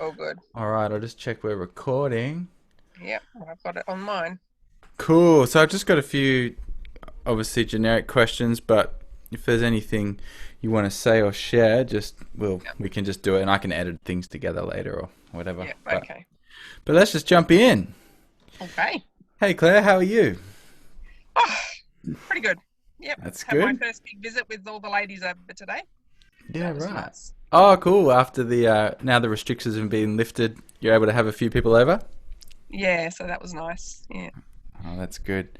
All good. All right, I'll just check we're recording. Yeah, I've got it on mine. Cool. So I've just got a few, obviously generic questions, but if there's anything you want to say or share, just Yeah. we can just do it, and I can edit things together later or whatever. Yeah. But Okay. but let's just jump in. Okay. Hey Claire, how are you? Oh, pretty good. Yep. That's Had my good. first big visit with all the ladies over today. Yeah, That was right. nice. Oh, cool. After the now the restrictions have been lifted, you're able to have a few people over. Yeah, so that was nice. Yeah. Oh, that's good.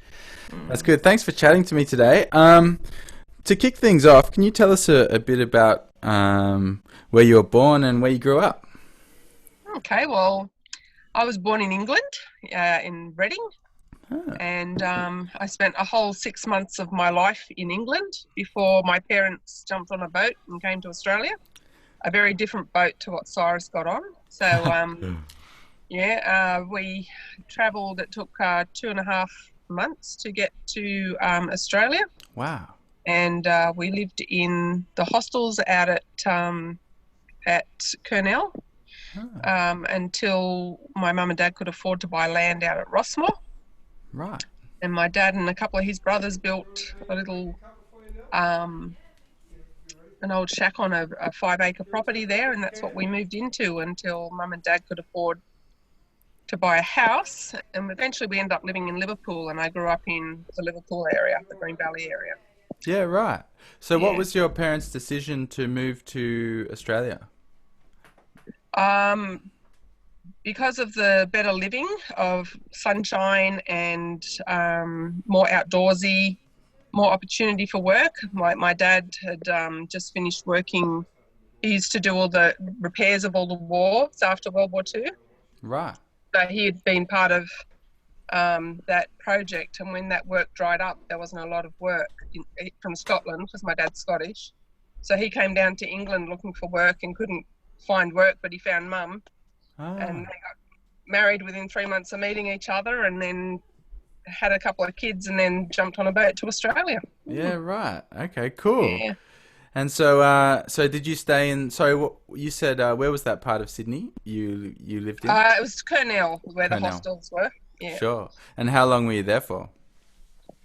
That's Mm. good. Thanks for chatting to me today. To kick things off, can you tell us a bit about where you were born and where you grew up? Okay. Well, I was born in England, in Reading, Ah, and I spent a whole 6 months of my life in England before my parents jumped on a boat and came to Australia. A very different boat to what Cyrus got on. So yeah, we travelled. It took 2.5 months to get to Australia, wow. and we lived in the hostels out at Kurnell Ah, until my mum and dad could afford to buy land out at Rossmore. right. And my dad and a couple of his brothers built a little um, an old shack on a 5 acre property there, and that's what we moved into until mum and dad could afford to buy a house, and eventually we ended up living in Liverpool, and I grew up in the Liverpool area, the Green Valley area. Yeah, right. So, what Yeah. was your parents' decision to move to Australia? Um, because of the better living of sunshine and more outdoorsy, more opportunity for work. My dad had just finished working. He used to do all the repairs of all the wharves after World War II. Right. So he had been part of that project. And when that work dried up, there wasn't a lot of work from Scotland because my dad's Scottish. So he came down to England looking for work and couldn't find work, but he found mum, and they Ah, got married within 3 months of meeting each other, and then had a couple of kids, and then jumped on a boat to Australia. yeah, right. Okay, cool. Yeah. And so, so did you stay in? Sorry, what you said? Where was that part of Sydney you lived in? It was Kurnell where the Cornell. hostels were. Yeah. Sure. And how long were you there for?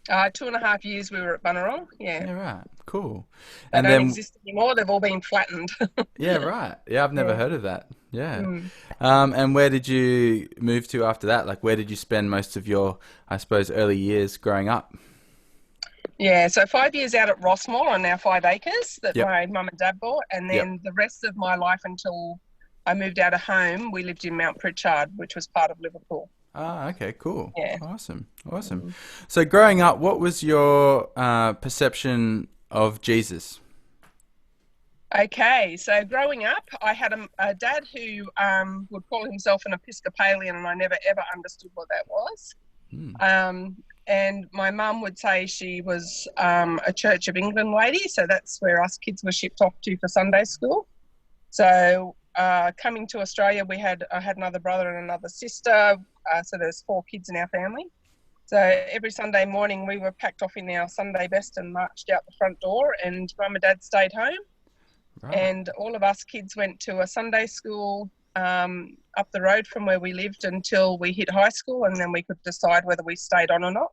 2.5 years we were at Bunurong. Yeah. Yeah, right. Cool. They And don't then, exist anymore. They've all been flattened. yeah, right. Yeah, I've never Yeah. heard of that. Yeah. Mm. And where did you move to after that? Like, where did you spend most of your, I suppose, early years growing up? Yeah, so 5 years out at Rossmore on our 5 acres that Yep. my mum and dad bought. And Yep. then the rest of my life until I moved out of home, we lived in Mount Pritchard, which was part of Liverpool. Ah, okay, cool. Yeah. Awesome. Awesome. Mm. So, growing up, what was your perception of Jesus? Okay, so growing up, I had a dad who would call himself an Episcopalian, and I never ever understood what that was. Hmm. Um, and my mum would say she was a Church of England lady, so that's where us kids were shipped off to for Sunday school. So coming to Australia, I had another brother and another sister, so there's 4 kids in our family. So every Sunday morning, we were packed off in our Sunday best and marched out the front door, and mum and dad stayed home, Right. and all of us kids went to a Sunday school up the road from where we lived until we hit high school, and then we could decide whether we stayed on or not.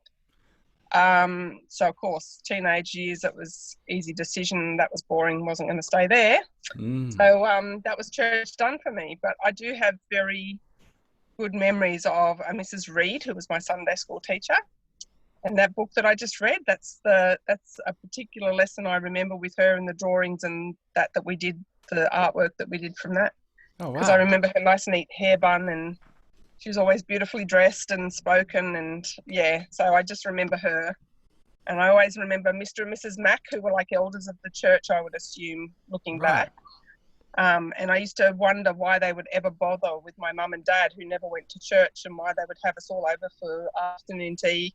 So of course, teenage years, it was easy decision. That was boring. Wasn't going to stay there. Mm. So that was church done for me. But I do have very good memories of a Mrs. Reed, who was my Sunday school teacher, and that book that I just read. That's a particular lesson I remember with her and the drawings and that we did, the artwork that we did from that. Oh, Because I wow. remember her nice neat hair bun, and she was always beautifully dressed and spoken, and yeah, so I just remember her. And I always remember Mr. and Mrs. Mack, who were like elders of the church, I would assume, looking Right. back. And I used to wonder why they would ever bother with my mum and dad, who never went to church, and why they would have us all over for afternoon tea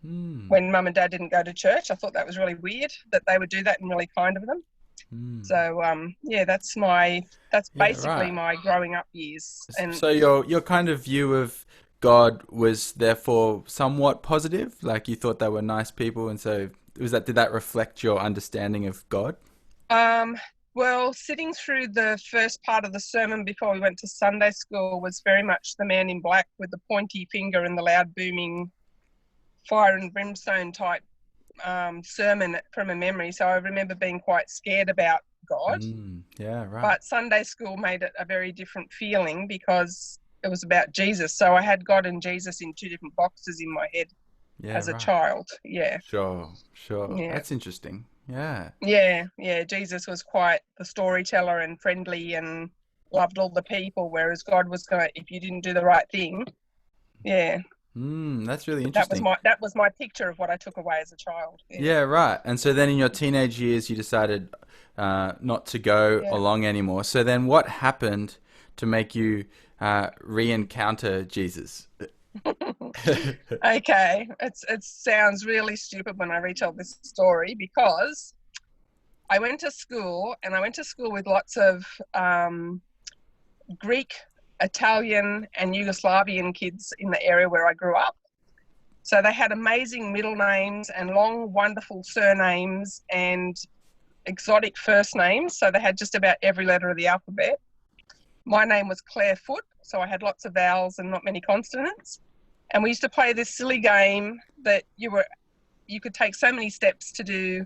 Mm. when mum and dad didn't go to church. I thought that was really weird that they would do that, and really kind of them. Mm. So yeah, that's Yeah, basically right. my growing up years. And So your kind of view of God was therefore somewhat positive, like you thought they were nice people, and so was that did that reflect your understanding of God? um, Well, sitting through the first part of the sermon before we went to Sunday school was very much the man in black with the pointy finger and the loud booming fire and brimstone type sermon from a memory. So I remember being quite scared about God. Yeah, right. But Sunday school made it a very different feeling because it was about Jesus. So I had God and Jesus in two different boxes in my head Yeah, as a right. child. Yeah. Sure, sure. Yeah. That's interesting. Yeah. Yeah. Jesus was quite the storyteller and friendly and loved all the people, whereas God was going to, if you didn't do the right thing, yeah, That's really that was interesting. my picture of what I took away as a child. Yeah. Yeah, right. And so then in your teenage years, you decided not to go Yeah. along anymore. So then what happened to make you re-encounter Jesus? Okay, it sounds really stupid when I retell this story because I went to school and I went to school with lots of Greek, Italian, and Yugoslavian kids in the area where I grew up. So they had amazing middle names and long, wonderful surnames and exotic first names. So they had just about every letter of the alphabet. My name was Claire Foot, so I had lots of vowels and not many consonants. And we used to play this silly game that you could take so many steps to do,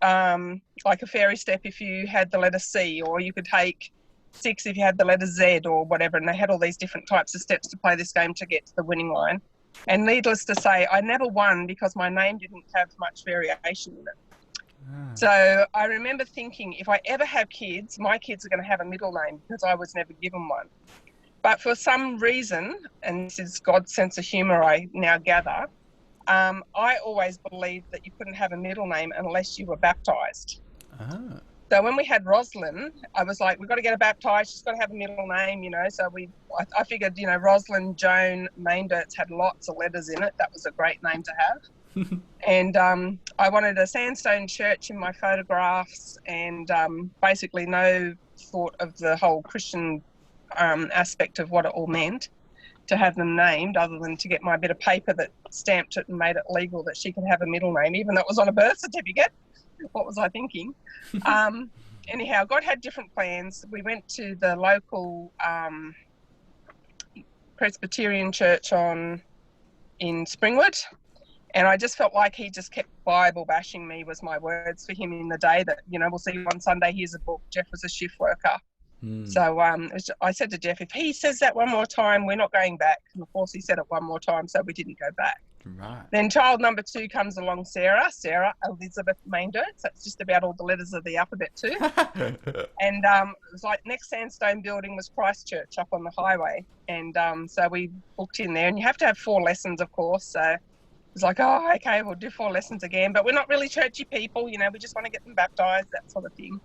like a fairy step if you had the letter C, or you could take 6 if you had the letter Z or whatever. And they had all these different types of steps to play this game to get to the winning line. And needless to say, I never won because my name didn't have much variation in it. So I remember thinking, if I ever have kids, my kids are going to have a middle name because I was never given one. But for some reason, and this is God's sense of humour, I now gather, I always believed that you couldn't have a middle name unless you were baptised. Ah. So when we had Rosalind, I was like, we've got to get her baptised. She's got to have a middle name, So I figured, Rosalind Joan Maindertz had lots of letters in it. That was a great name to have. And I wanted a sandstone church in my photographs and basically no thought of the whole Christian aspect of what it all meant to have them named, other than to get my bit of paper that stamped it and made it legal that she could have a middle name, even though it was on a birth certificate. What was I thinking? Anyhow, God had different plans. We went to the local Presbyterian church in Springwood, and I just felt like he just kept Bible bashing me, was my words for him in the day, that, we'll see you on Sunday, here's a book. Jeff was a shift worker. So I said to Jeff, if he says that one more time, we're not going back. And of course he said it one more time, so we didn't go back. Right. Then child number 2 comes along, Sarah Elizabeth Maindertz. That's just about all the letters of the alphabet too. And it was like next sandstone building was Christchurch up on the highway. And so we booked in there, and you have to have 4 lessons, of course. So it was like, oh, okay, we'll do 4 lessons again. But we're not really churchy people, we just want to get them baptised, that sort of thing.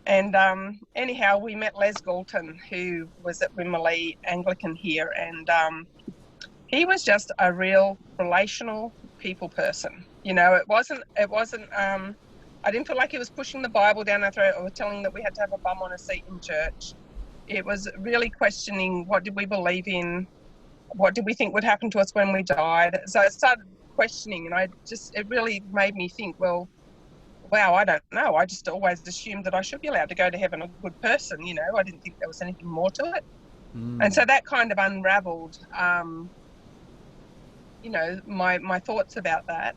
And anyhow, we met Les Galton, who was at Wimberley Anglican here, and he was just a real relational people person. It wasn't. I didn't feel like he was pushing the Bible down our throat or telling that we had to have a bum on a seat in church. It was really questioning, what did we believe in? What did we think would happen to us when we died? So I started questioning, and it really made me think, well, wow, I don't know. I just always assumed that I should be allowed to go to heaven, a good person, I didn't think there was anything more to it. And so that kind of unraveled, my thoughts about that.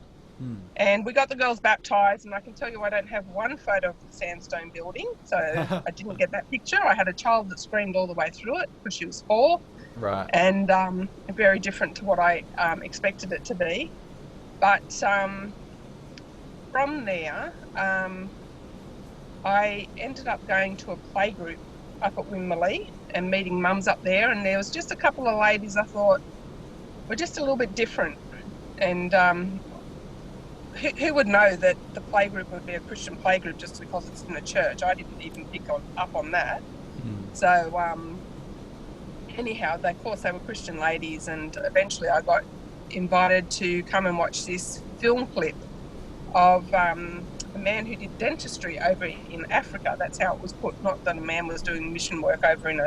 And we got the girls baptised, and I can tell you I don't have one photo of the sandstone building, so I didn't get that picture. I had a child that screamed all the way through it because she was 4. Right. And very different to what I expected it to be. But from there, I ended up going to a playgroup up at Wimberley and meeting mums up there, and there was just a couple of ladies I thought were just a little bit different. And who would know that the playgroup would be a Christian playgroup just because it's in the church? I didn't even pick up on that. So anyhow, of course, they were Christian ladies, and eventually I got invited to come and watch this film clip of a man who did dentistry over in Africa. That's how it was put, not that a man was doing mission work over in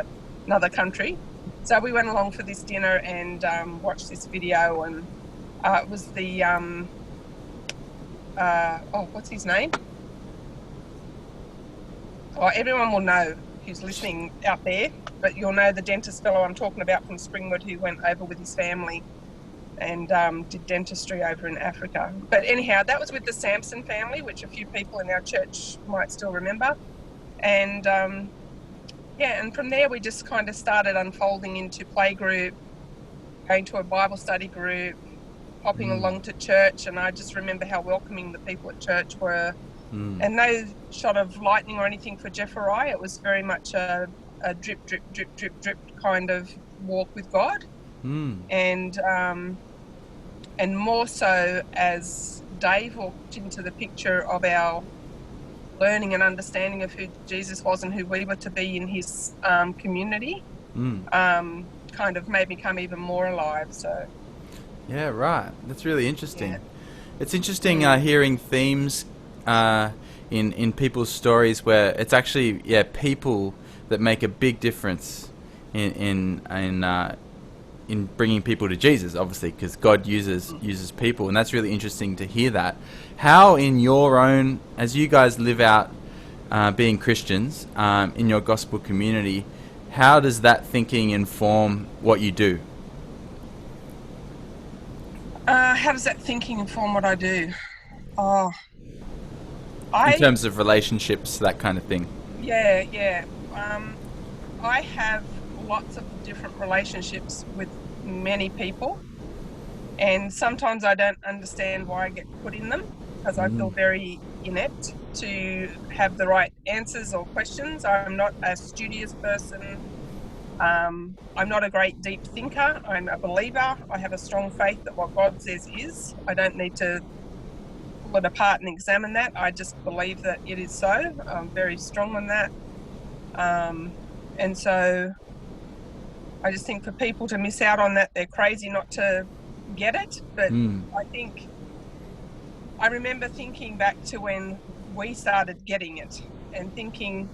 another country. So we went along for this dinner and watched this video, and it was the, what's his name? Oh, everyone will know who's listening out there, but you'll know the dentist fellow I'm talking about from Springwood who went over with his family and did dentistry over in Africa. But anyhow, that was with the Sampson family, which a few people in our church might still remember. And yeah, and from there we just kind of started unfolding into playgroup, going to a Bible study group, popping along to church. And I just remember how welcoming the people at church were. And no shot of lightning or anything for Jeff or I. It was very much a drip, drip, drip, drip, drip kind of walk with God. And more so as Dave walked into the picture of our learning and understanding of who Jesus was and who we were to be in his community, kind of made me come even more alive. So Yeah, right. That's really interesting. yeah. It's interesting hearing themes in people's stories where it's actually people that make a big difference in bringing people to Jesus, obviously, because God uses people, and that's really interesting to hear that. How, in your own, as you guys live out being Christians in your gospel community, how does that thinking inform what you do? How does that thinking inform what I do? Oh, In terms of relationships, that kind of thing. yeah. I have lots of different relationships with many people, and sometimes I don't understand why I get put in them because I feel very inept to have the right answers or questions. I'm not a studious person. I'm not a great deep thinker. I'm a believer. I have a strong faith that what God says is. I don't need to pull it apart and examine that. I just believe that it is so. I'm very strong on that. And so I just think for people to miss out on that, they're crazy not to get it. But I think I remember thinking back to when we started getting it and thinking,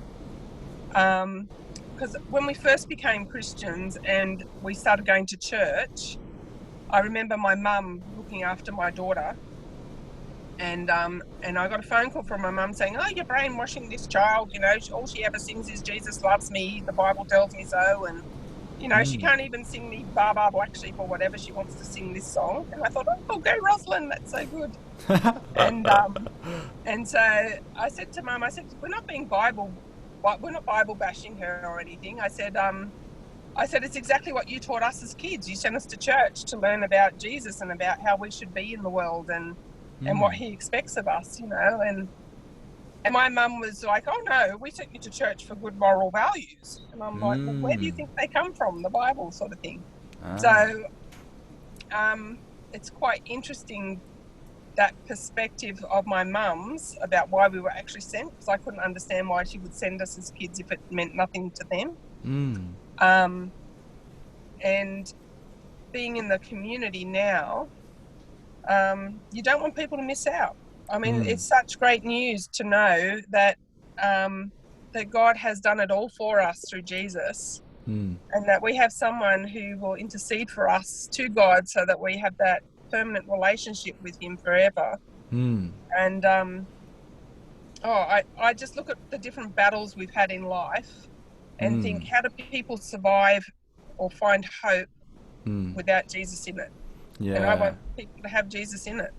because when we first became Christians and we started going to church, I remember my mum looking after my daughter, and I got a phone call from my mum saying, "Oh, you're brainwashing this child. You know, all she ever sings is Jesus loves me. The Bible tells me so." And you know, she can't even sing me "Bar Bar Black Sheep" or whatever. She wants to sing this song, and I thought, "Oh, go Rosalind, that's so good." And so I said to Mum, I said, we're not Bible bashing her or anything. I said, it's exactly what you taught us as kids. You sent us to church to learn about Jesus and about how we should be in the world and what he expects of us, you know. And my mum was like, "Oh no, we sent you to church for good moral values." And I'm like, "Well, where do you think they come from? The Bible sort of thing." So it's quite interesting, that perspective of my mum's about why we were actually sent, because I couldn't understand why she would send us as kids if it meant nothing to them. And being in the community now, you don't want people to miss out. I mean, it's such great news to know that that God has done it all for us through Jesus, and that we have someone who will intercede for us to God so that we have that permanent relationship with him forever. And I just look at the different battles we've had in life and think, how do people survive or find hope without Jesus in it? Yeah. And I want people to have Jesus in it.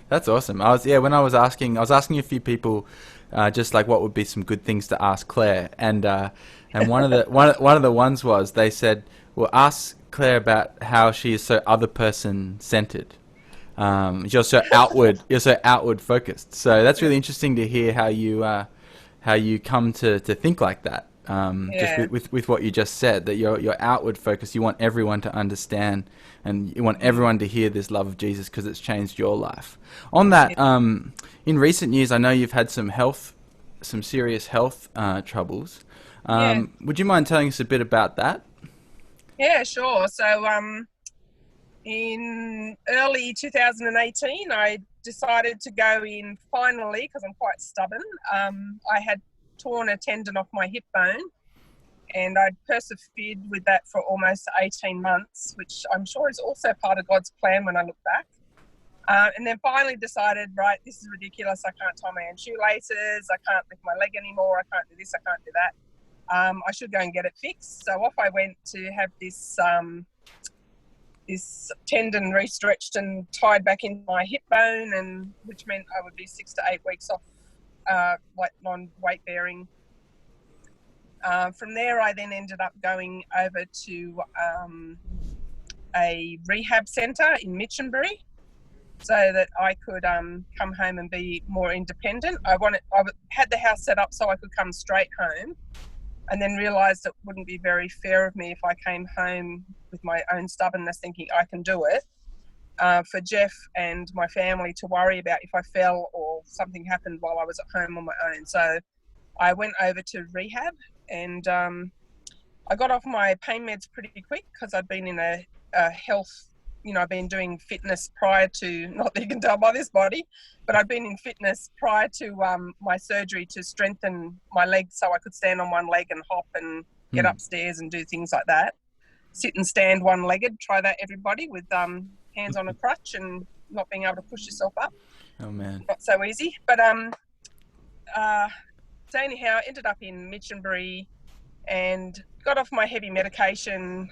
That's awesome. When I was asking a few people just like what would be some good things to ask Claire, and one of the ones was, they said, well, ask Claire about how she is so other person centered. You're so outward focused. So that's really interesting to hear how you come to think like that. Just with what you just said, that you're outward focused. You want everyone to understand, and you want everyone to hear this love of Jesus because it's changed your life. On that, in recent years, I know you've had some serious health troubles. Would you mind telling us a bit about that? Yeah, sure. So in early 2018, I decided to go in finally, because I'm quite stubborn. I had torn a tendon off my hip bone, and I'd persevered with that for almost 18 months, which I'm sure is also part of God's plan when I look back. And then finally decided, right, this is ridiculous. I can't tie my own shoelaces. I can't lift my leg anymore. I can't do this. I can't do that. I should go and get it fixed. So off I went to have this this tendon restretched and tied back into my hip bone, and which meant I would be 6 to 8 weeks off non-weight bearing. From there, I then ended up going over to a rehab centre in Minchinbury, so that I could come home and be more independent. I had the house set up so I could come straight home, and then realised it wouldn't be very fair of me if I came home with my own stubbornness thinking I can do it, for Jeff and my family to worry about if I fell or something happened while I was at home on my own. So I went over to rehab, and I got off my pain meds pretty quick because I'd been in a health, I've been doing fitness prior to, not that you can tell by this body, but I'd been in fitness prior to my surgery to strengthen my legs so I could stand on one leg and hop and get upstairs and do things like that. Sit and stand one-legged, try that everybody, with hands on a crutch and not being able to push yourself up. Oh man. Not so easy. But so anyhow, ended up in Minchinbury and got off my heavy medication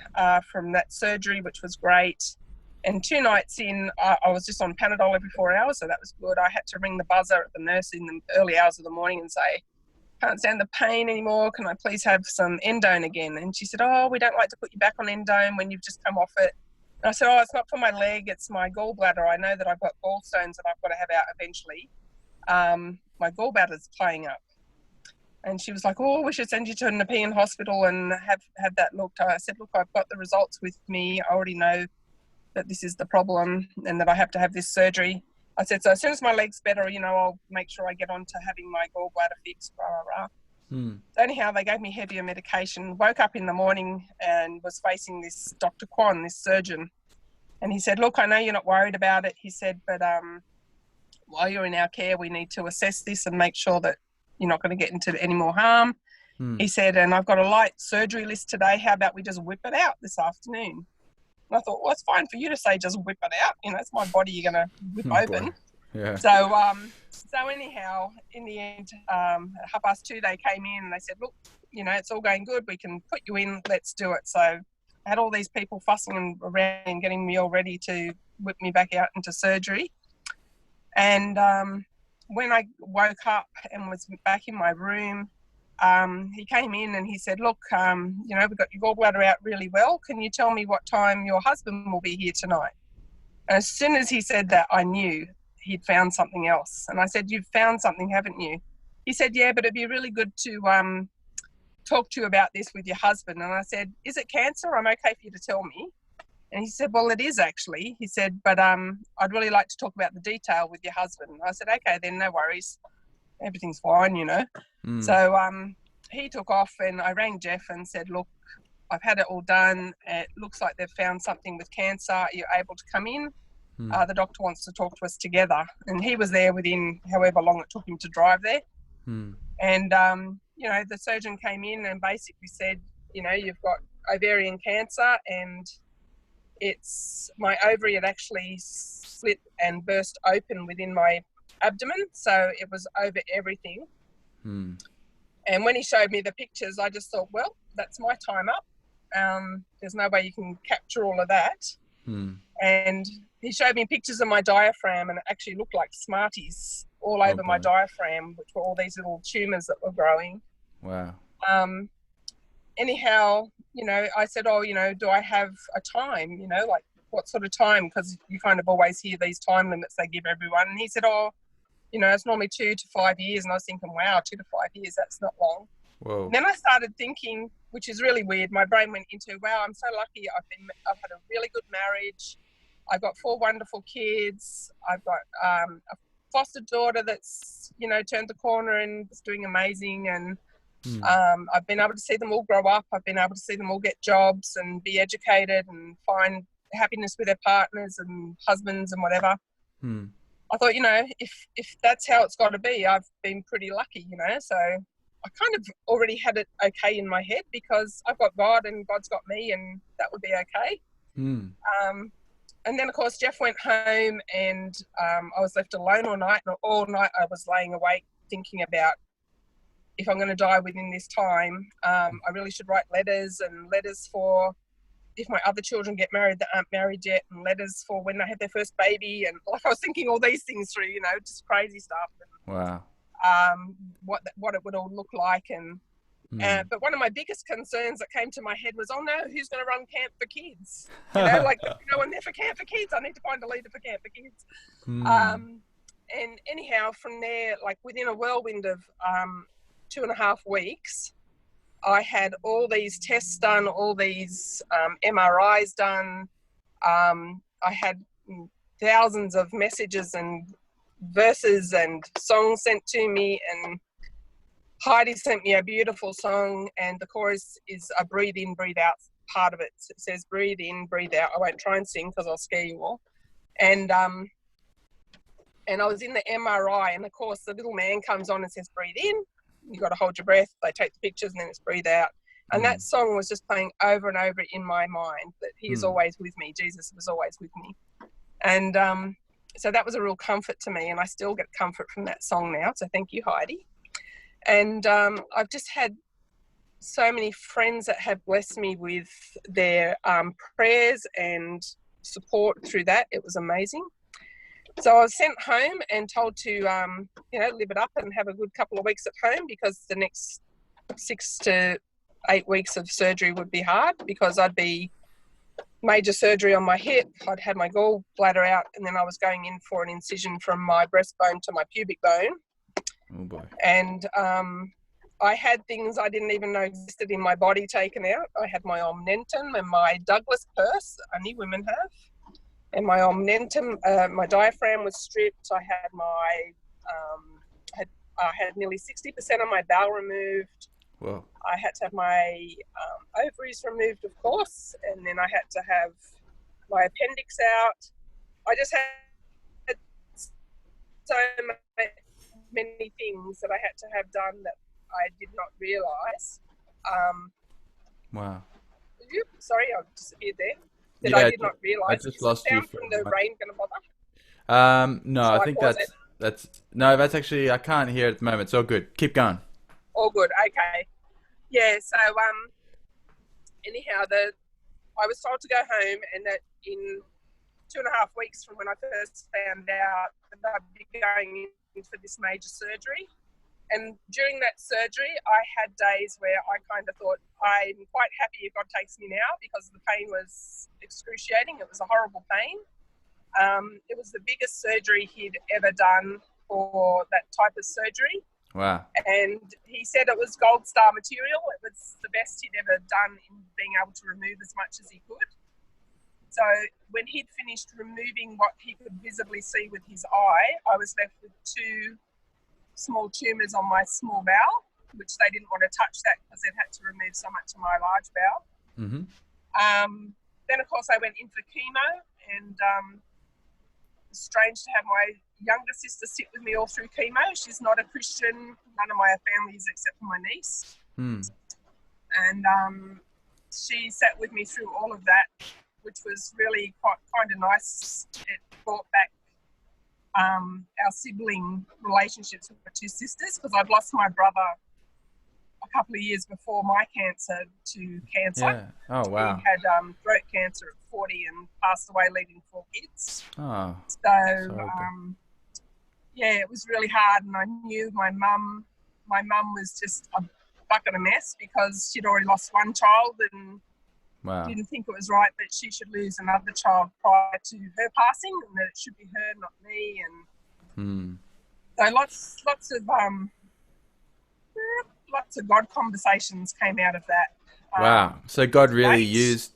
from that surgery, which was great. And 2 nights in, I was just on Panadol every 4 hours, so that was good. I had to ring the buzzer at the nurse in the early hours of the morning and say, can't stand the pain anymore, can I please have some endone again? And she said, oh, we don't like to put you back on endone when you've just come off it. And I said, oh, it's not for my leg, it's my gallbladder. I know that I've got gallstones that I've got to have out eventually. My gallbladder's playing up. And she was like, oh, we should send you to a Nepean hospital and have that looked. I said, look, I've got the results with me. I already know that this is the problem and that I have to have this surgery. I said, so as soon as my leg's better, I'll make sure I get on to having my gallbladder fixed, blah, blah, blah. So anyhow, they gave me heavier medication, woke up in the morning and was facing this Dr. Kwan, this surgeon. And he said, look, I know you're not worried about it. He said, but while you're in our care, we need to assess this and make sure that you're not going to get into any more harm. He said, and I've got a light surgery list today. How about we just whip it out this afternoon? And I thought, well, it's fine for you to say just whip it out. It's my body you're going to whip open. Yeah. So anyhow, in the end, at 2:30 they came in and they said, look, it's all going good. We can put you in. Let's do it. So I had all these people fussing around and getting me all ready to whip me back out into surgery. And when I woke up and was back in my room, he came in and he said, look, we've got your gallbladder out really well. Can you tell me what time your husband will be here tonight? And as soon as he said that, I knew he'd found something else. And I said, you've found something, haven't you? He said, yeah, but it'd be really good to talk to you about this with your husband. And I said, is it cancer? I'm okay for you to tell me. And he said, well, it is actually. He said, but I'd really like to talk about the detail with your husband. I said, okay, then no worries. Everything's fine, So he took off and I rang Jeff and said, look, I've had it all done. It looks like they've found something with cancer. Are you able to come in? The doctor wants to talk to us together. And he was there within however long it took him to drive there. And, the surgeon came in and basically said, you've got ovarian cancer and my ovary had actually split and burst open within my abdomen, so it was over everything. And when he showed me the pictures, I just thought, well, that's my time up. There's no way you can capture all of that. And he showed me pictures of my diaphragm, and it actually looked like Smarties all over my diaphragm, which were all these little tumours that were growing. Wow. Anyhow, I said, oh, do I have a time, like what sort of time? Because you kind of always hear these time limits they give everyone. And he said, oh, it's normally 2 to 5 years. And I was thinking, wow, 2 to 5 years, that's not long. Whoa. And then I started thinking, which is really weird. My brain went into, wow, I'm so lucky. I've had a really good marriage. I've got 4 wonderful kids. I've got a foster daughter that's, turned the corner and is doing amazing. And I've been able to see them all grow up. I've been able to see them all get jobs and be educated and find happiness with their partners and husbands and whatever. I thought, if that's how it's got to be, I've been pretty lucky, so I kind of already had it okay in my head because I've got God and God's got me and that would be okay. And then, of course, Jeff went home, and I was left alone all night. And all night I was laying awake thinking about, if I'm going to die within this time, I really should write letters for if my other children get married that aren't married yet, and letters for when they have their first baby. And like, I was thinking all these things through, just crazy stuff. And, Wow. what it would all look like. And but one of my biggest concerns that came to my head was, oh no, who's going to run Camp for Kids? Like, there's no one there for Camp for Kids. I need to find a leader for Camp for Kids. And anyhow, from there, like within a whirlwind of 2.5 weeks, I had all these tests done, all these MRIs done. I had thousands of messages and verses and songs sent to me, and Heidi sent me a beautiful song, and the chorus is a breathe in, breathe out part of it. It says breathe in, breathe out. I won't try and sing because I'll scare you all. And I was in the MRI, and of course the little man comes on and says breathe in. You got to hold your breath. They take the pictures, and then it's breathe out. And that song was just playing over and over in my mind, that he is always with me. Jesus was always with me. And so that was a real comfort to me, and I still get comfort from that song now. So thank you, Heidi. And I've just had so many friends that have blessed me with their prayers and support through that. It was amazing. So I was sent home and told to, live it up and have a good couple of weeks at home, because the next 6 to 8 weeks of surgery would be hard, because I'd be major surgery on my hip. I'd had my gallbladder out, and then I was going in for an incision from my breastbone to my pubic bone. Oh boy. And I had things I didn't even know existed in my body taken out. I had my omentum and my Douglas purse, only women have. And my omentum, my diaphragm was stripped. I had nearly 60% of my bowel removed. Whoa. I had to have my ovaries removed, of course, and then I had to have my appendix out. I just had so many things that I had to have done that I did not realise. Wow. Sorry, I disappeared there. That I did not realise. I just lost you. From the rain going to bother? No, I think that's actually, I can't hear it at the moment. It's all good. Keep going. All good. Okay. Yeah. So anyhow, I was told to go home, and that in 2.5 weeks from when I first found out that I'd be going in for this major surgery. And during that surgery, I had days where I kind of thought, I'm quite happy if God takes me now, because the pain was excruciating. It was a horrible pain. It was the biggest surgery he'd ever done for that type of surgery. Wow. And he said it was gold star material. It was the best he'd ever done in being able to remove as much as he could. So when he'd finished removing what he could visibly see with his eye, I was left with 2 small tumours on my small bowel, which they didn't want to touch that because they'd had to remove so much of my large bowel. Mm-hmm. Then, of course, I went in for chemo, and it's strange to have my younger sister sit with me all through chemo. She's not a Christian. None of my family is except for my niece. And she sat with me through all of that, which was really kind of nice. It brought back our sibling relationships with my 2 sisters, because I'd lost my brother a couple of years before my cancer to cancer. Yeah. Oh, wow. He had throat cancer at 40 and passed away, leaving 4 kids. Oh. So, it was really hard, and I knew my mum was just a bucket of mess, because she'd already lost one child, and didn't think it was right that she should lose another child prior to her passing, and that it should be her, not me. And so lots of God conversations came out of that. Wow. So God really used.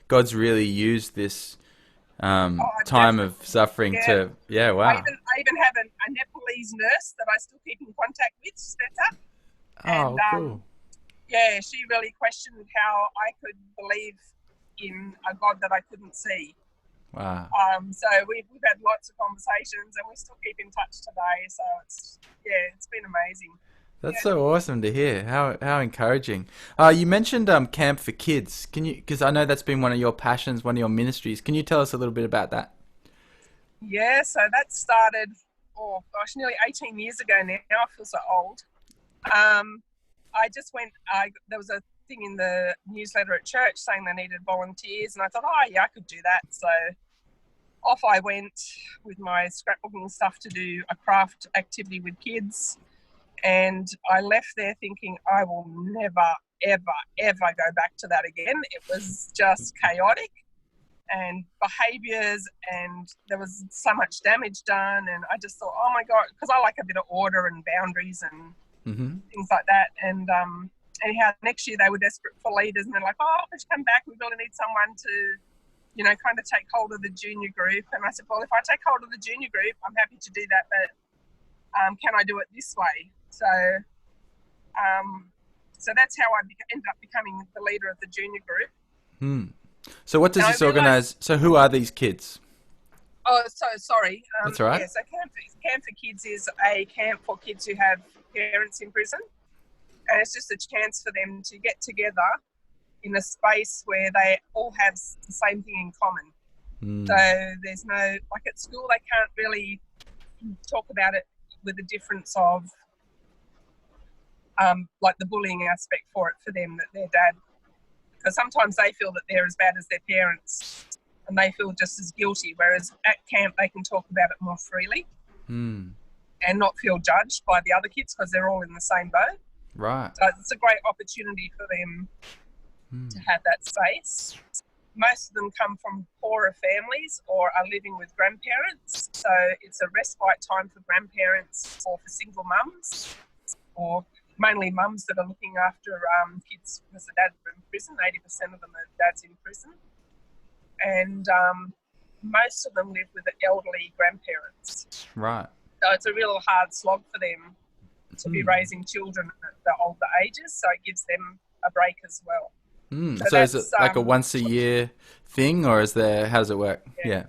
God's really used this time of suffering to. Yeah. Wow. I even have a Nepalese nurse that I still keep in contact with, Sveta. Oh, cool. Yeah, she really questioned how I could believe in a God that I couldn't see. Wow. So we've had lots of conversations, and we still keep in touch today. So it's been amazing. That's Yeah. so awesome to hear. How encouraging. You mentioned camp for kids. Can you? Because I know that's been one of your passions, one of your ministries. Can you tell us a little bit about that? Yeah, so that started, oh gosh, nearly 18 years ago now. I feel so old. Um, I just went, there was a thing in the newsletter at church saying they needed volunteers, and I thought, oh, yeah, I could do that. So off I went with my scrapbooking stuff to do a craft activity with kids. And I left there thinking, I will never, ever, ever go back to that again. It was just chaotic and behaviors, and there was so much damage done. And I just thought, oh my God, because I like a bit of order and boundaries and Mm-hmm. things like that. And anyhow, next year they were desperate for leaders, and they're like, oh, let's come back. We really need someone to, kind of take hold of the junior group. And I said, well, if I take hold of the junior group, I'm happy to do that, but can I do it this way? Um, so that's how I ended up becoming the leader of the junior group. Hmm. So what does And I this realised, organize? So who are these kids? oh, so sorry. That's all right. Yeah, so Camp for Kids is a camp for kids who have parents in prison. And it's just a chance for them to get together in a space where they all have the same thing in common. Mm. So there's no, like at school, they can't really talk about it with the difference of like the bullying aspect for them, that their dad, because sometimes they feel that they're as bad as their parents and they feel just as guilty, whereas at camp they can talk about it more freely Mm. and not feel judged by the other kids because they're all in the same boat. Right. So it's a great opportunity for them to have that space. Most of them come from poorer families or are living with grandparents. So it's a respite time for grandparents or for single mums, or mainly mums that are looking after kids because the dads are in prison. 80% of them are dads in prison. And most of them live with elderly grandparents. Right. So it's a real hard slog for them to be raising children at the older ages. So it gives them a break as well. Mm. So is it like a once a year thing, or how does it work? Yeah.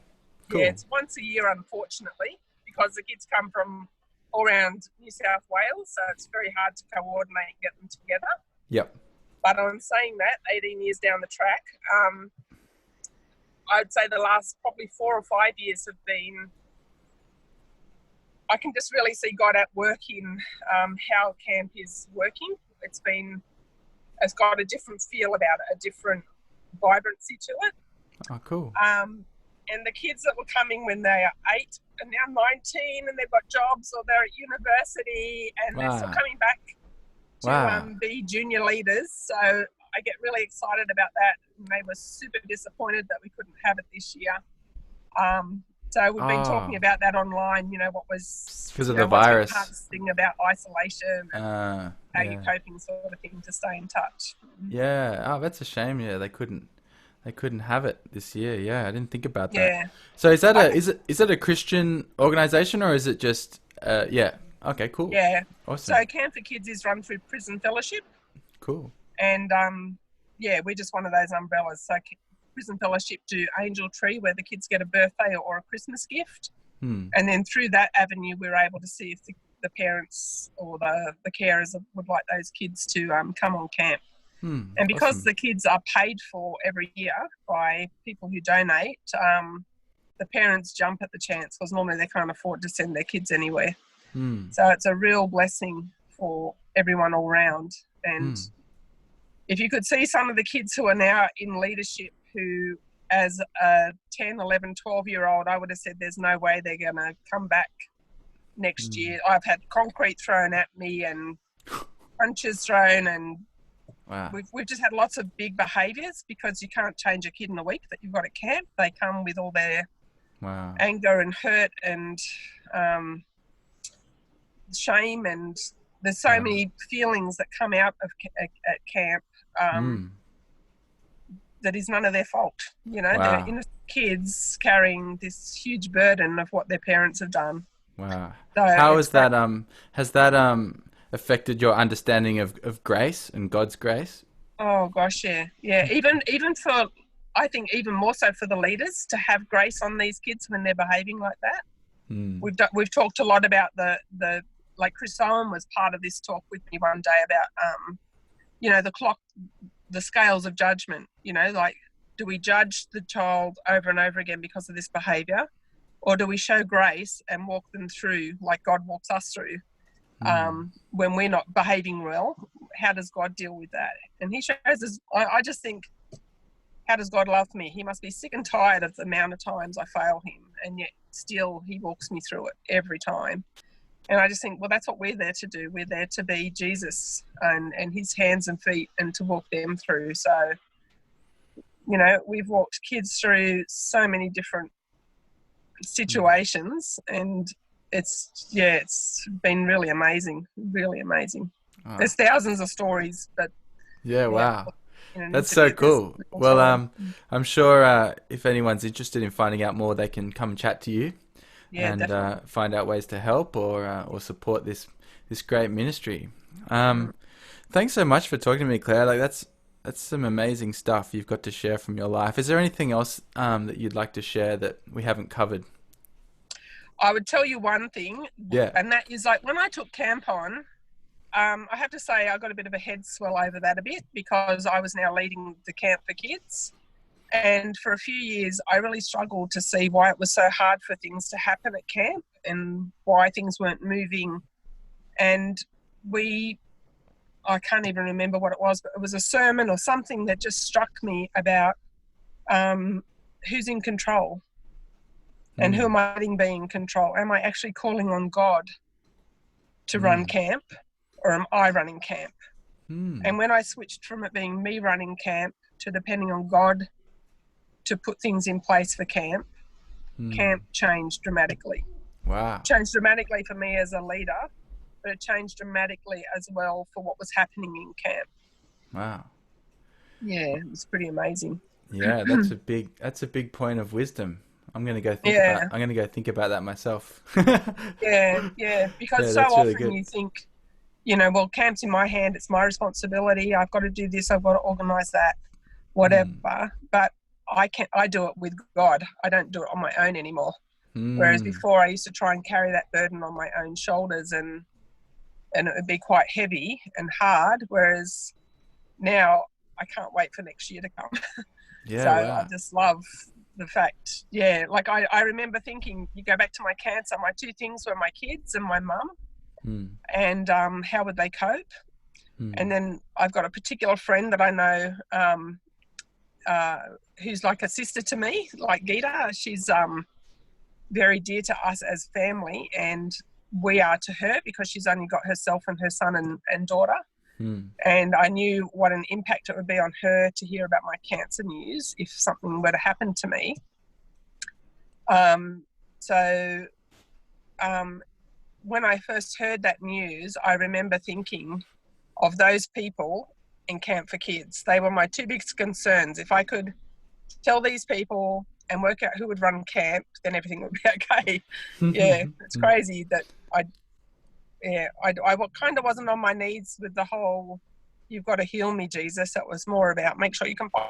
Cool. Yeah, it's once a year, unfortunately, because the kids come from all around New South Wales, so it's very hard to coordinate and get them together. Yep. But I'm saying that 18 years down the track, I'd say the last probably 4 or 5 years have been, I can just really see God at work in how camp is working. It's got a different feel about it, a different vibrancy to it. Oh, cool. And the kids that were coming when they are 8 are now 19 and they've got jobs or they're at university and they're still coming back to be junior leaders. So I get really excited about that. And they were super disappointed that we couldn't have it this year. So we've been talking about that online, what was... Because of the virus. What's the hardest thing about isolation and how you're coping, sort of thing, to stay in touch. Yeah. Oh, that's a shame. Yeah, they couldn't have it this year. Yeah, I didn't think about that. Yeah. So is that is it a Christian organization, or is it just yeah? Okay, cool. Yeah. Awesome. So Camp for Kids is run through Prison Fellowship. Cool. And yeah, we're just one of those umbrellas. So Prison Fellowship do Angel Tree, where the kids get a birthday or a Christmas gift. And then through that avenue, we're able to see if the parents or the carers would like those kids to come on camp. And because awesome. the kids are paid for every year by people who donate, the parents jump at the chance because normally they can't afford to send their kids anywhere. So it's a real blessing for everyone all round. And if you could see some of the kids who are now in leadership who, as a 10, 11, 12-year-old, I would have said there's no way they're going to come back next year. I've had concrete thrown at me and punches thrown, and we've just had lots of big behaviours because you can't change a kid in a week that you've got at camp. They come with all their anger and hurt and shame, and there's so many feelings that come out of at camp that is none of their fault. They're innocent kids carrying this huge burden of what their parents have done. Wow. So how is that has that affected your understanding of grace and God's grace? Oh gosh, yeah. Even for, I think even more so for the leaders to have grace on these kids when they're behaving like that. We've talked a lot about the like Chris Owen was part of this talk with me one day about, the scales of judgment, like, do we judge the child over and over again because of this behaviour, or do we show grace and walk them through like God walks us through when we're not behaving well? How does God deal with that? And he shows us, I just think, how does God love me? He must be sick and tired of the amount of times I fail him, and yet still he walks me through it every time. And I just think, well, that's what we're there to do. We're there to be Jesus and his hands and feet, and to walk them through. So, we've walked kids through so many different situations, and it's been really amazing. Oh. There's thousands of stories, but wow. That's so cool. Well, I'm sure if anyone's interested in finding out more, they can come chat to you and find out ways to help or support this great ministry. Thanks so much for talking to me, Claire. Like that's some amazing stuff you've got to share from your life. Is there anything else that you'd like to share that we haven't covered? I would tell you one thing, and that is, like, when I took camp on, I have to say I got a bit of a head swell over that a bit, because I was now leading the camp for kids. And for a few years, I really struggled to see why it was so hard for things to happen at camp and why things weren't moving. And I can't even remember what it was, but it was a sermon or something that just struck me about who's in control and who am I letting be in control? Am I actually calling on God to run camp, or am I running camp? And when I switched from it being me running camp to depending on God to put things in place for camp, camp changed dramatically. Wow. It changed dramatically for me as a leader, but it changed dramatically as well for what was happening in camp. Wow. Yeah, it was pretty amazing. Yeah, that's a big point of wisdom. I'm gonna go think about that myself. Because so often really you think, well, camp's in my hand, it's my responsibility, I've got to do this, I've got to organise that, whatever. But I do it with God. I don't do it on my own anymore. Whereas before I used to try and carry that burden on my own shoulders, and it would be quite heavy and hard, whereas now I can't wait for next year to come. I just love the fact, like I remember thinking, you go back to my cancer, my two things were my kids and my mum, and how would they cope? And then I've got a particular friend that I know who's like a sister to me, like Gita. She's very dear to us as family, and we are to her, because she's only got herself and her son and daughter. And I knew what an impact it would be on her to hear about my cancer news if something were to happen to me. When I first heard that news, I remember thinking of those people in Camp for Kids. They were my two biggest concerns. If I could tell these people and work out who would run camp, then everything would be okay. It's crazy that I kind of wasn't on my knees with the whole, you've got to heal me, Jesus. It was more about make sure you can find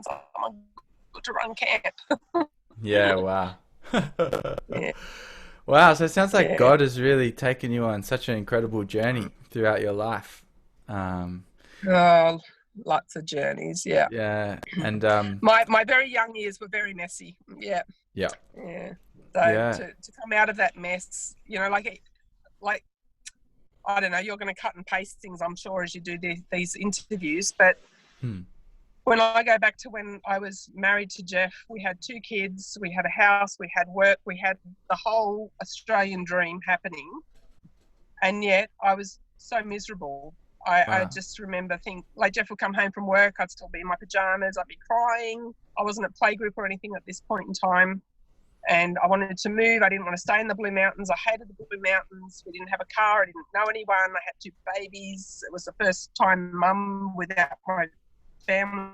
someone good to run camp. Wow. Wow, so it sounds like God has really taken you on such an incredible journey throughout your life. Lots of journeys, and my very young years were very messy. So to come out of that mess, like I don't know, you're going to cut and paste things, I'm sure, as you do these interviews, but when I go back to when I was married to Jeff, we had 2 kids, we had a house, we had work, we had the whole Australian dream happening, and yet I was so miserable. I just remember like Jeff would come home from work, I'd still be in my pajamas, I'd be crying. I wasn't at playgroup or anything at this point in time, and I wanted to move. I didn't want to stay in the Blue Mountains. I hated the Blue Mountains. We didn't have a car. I didn't know anyone. I had 2 babies. It was the first time mum without my family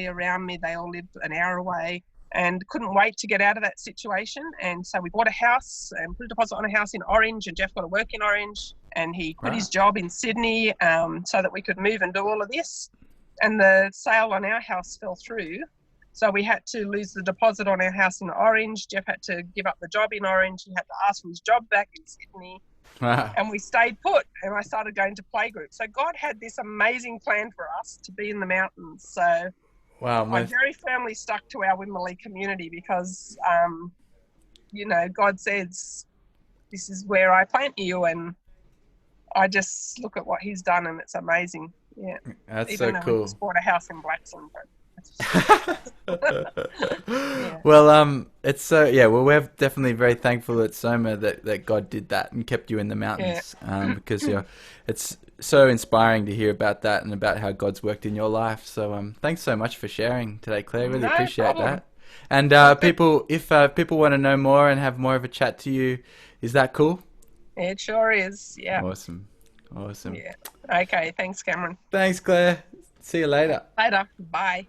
around me. They all lived an hour away, and couldn't wait to get out of that situation. And so we bought a house and put a deposit on a house in Orange, and Jeff got to work in Orange, and he quit his job in Sydney so that we could move and do all of this. And the sale on our house fell through, so we had to lose the deposit on our house in Orange. Jeff had to give up the job in Orange. He had to ask for his job back in Sydney. Wow. and we stayed put, and I started going to playgroup. So God had this amazing plan for us to be in the mountains. So Wow. I very firmly stuck to our Wimberley community because, God says, this is where I plant you, and I just look at what he's done, and it's amazing. Yeah, That's even so though we cool. just bought a house in Blackson, but yeah, Well, it's so yeah. Well, we're definitely very thankful at Soma that God did that and kept you in the yeah. mountains. Because it's so inspiring to hear about that and about how God's worked in your life. So, thanks so much for sharing today, Claire. Really No appreciate problem. that. And people, if people want to know more and have more of a chat to you, is that cool? It sure is. Yeah, Awesome, awesome. yeah. Okay, thanks, Cameron. Thanks, Claire. See you later. Later. Bye.